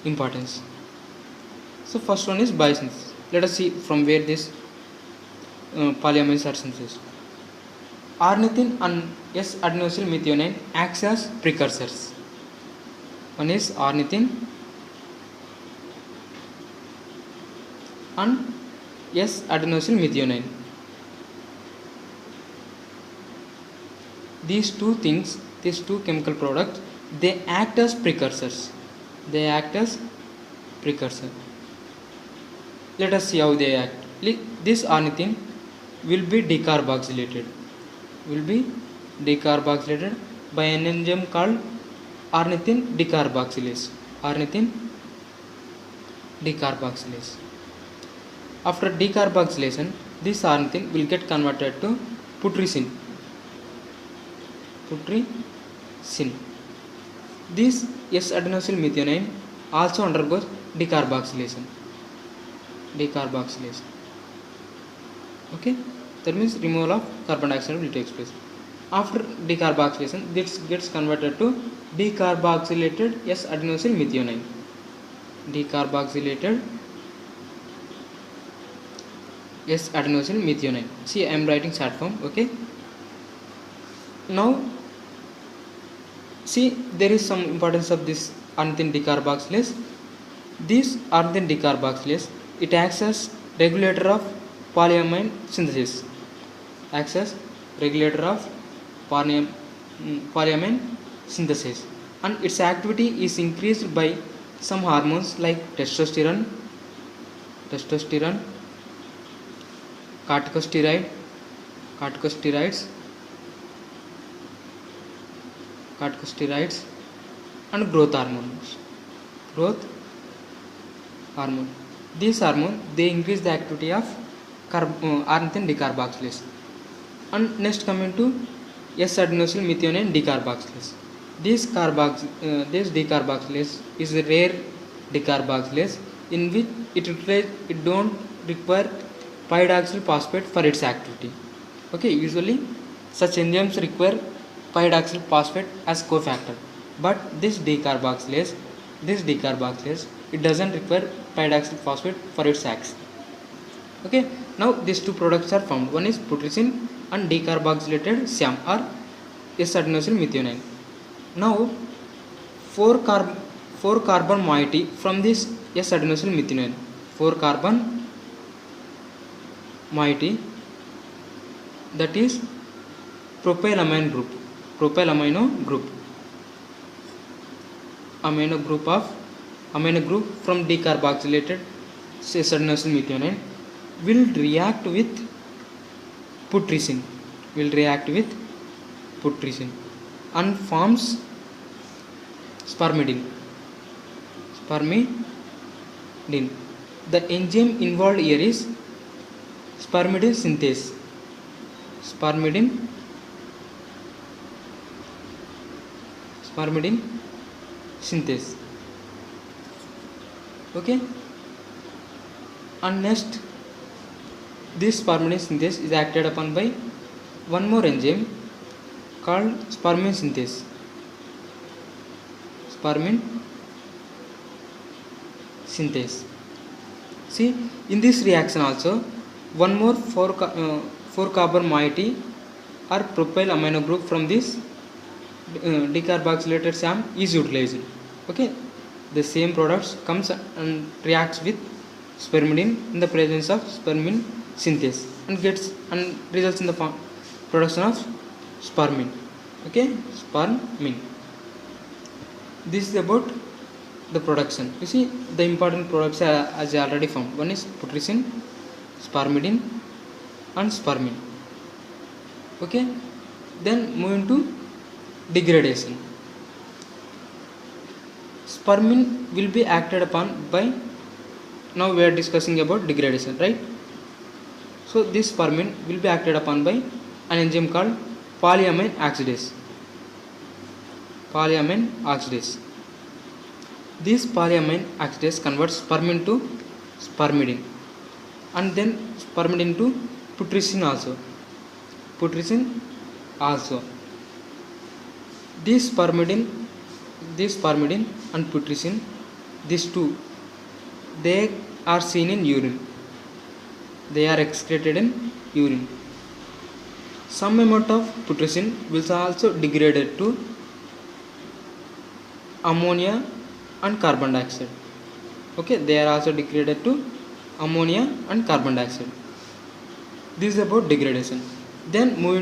importance. So first one is biosynthesis. Let us see from where this polyamides are synthesized. Ornithine and S-adenosyl methionine acts as precursors. One is ornithine and S-adenosyl methionine. These two things, these two chemical products, they act as precursors. They act as precursor. Let us see how they act. This ornithine will be decarboxylated. Will be decarboxylated by an enzyme called ornithine decarboxylase. Ornithine decarboxylase. After decarboxylation, this ornithine will get converted to putrescine. Putrescine. This S-adenosyl methionine also undergoes decarboxylation. Decarboxylation. Okay, that means removal of carbon dioxide will take place. After decarboxylation, this gets converted to decarboxylated S-adenosyl methionine. Decarboxylated S-adenosyl methionine. See, I am writing short form. Okay. Now, see, there is some importance of this ornithine decarboxylase. This ornithine decarboxylase, it acts as regulator of polyamine synthesis. Acts as regulator of polyamine synthesis, and its activity is increased by some hormones like testosterone, corticosteroids, and growth hormone. These hormones, they increase the activity of ornithine decarboxylase. And next coming to S-adenosyl methionine decarboxylase. This decarboxylase is a rare decarboxylase in which it don't require pyridoxal phosphate for its activity. Okay, usually such enzymes require pyridoxal phosphate as cofactor, but this decarboxylase, it doesn't require pyridoxal phosphate for its action. Okay, now these two products are found. One is putrescine and decarboxylated SAM or S-adenosyl methionine. Now 4 carbon moiety from this S-adenosyl methionine. 4 carbon moiety, that is propylamine group. Amino group from decarboxylated S-adenosyl methionine will react with putrescine. And forms spermidine. The enzyme involved here is spermidine synthase. Spermidine synthase. Okay, and next, this spermidine synthase is acted upon by one more enzyme called spermine synthase. See, in this reaction also, one more 4 carbon moiety or propyl amino group from this decarboxylated SAM is utilized. Okay, the same products comes and reacts with spermidine in the presence of spermine synthase and results in the production of spermine. Okay, spermine. This is about the production. You see, the important products are as I already found. One is putrescine, spermidine, and spermine. Okay, then moving to degradation. Spermine will be acted upon by, now we are discussing about degradation, right? So this spermine will be acted upon by an enzyme called polyamine oxidase. This polyamine oxidase converts spermine to spermidine and then spermidine to putrescine also. This spermidine and putrescine, these two, they are seen in urine. They are excreted in urine. Some amount of putrescine will also degrade to ammonia and carbon dioxide. Okay, they are also degraded to ammonia and carbon dioxide. This is about degradation. Then moving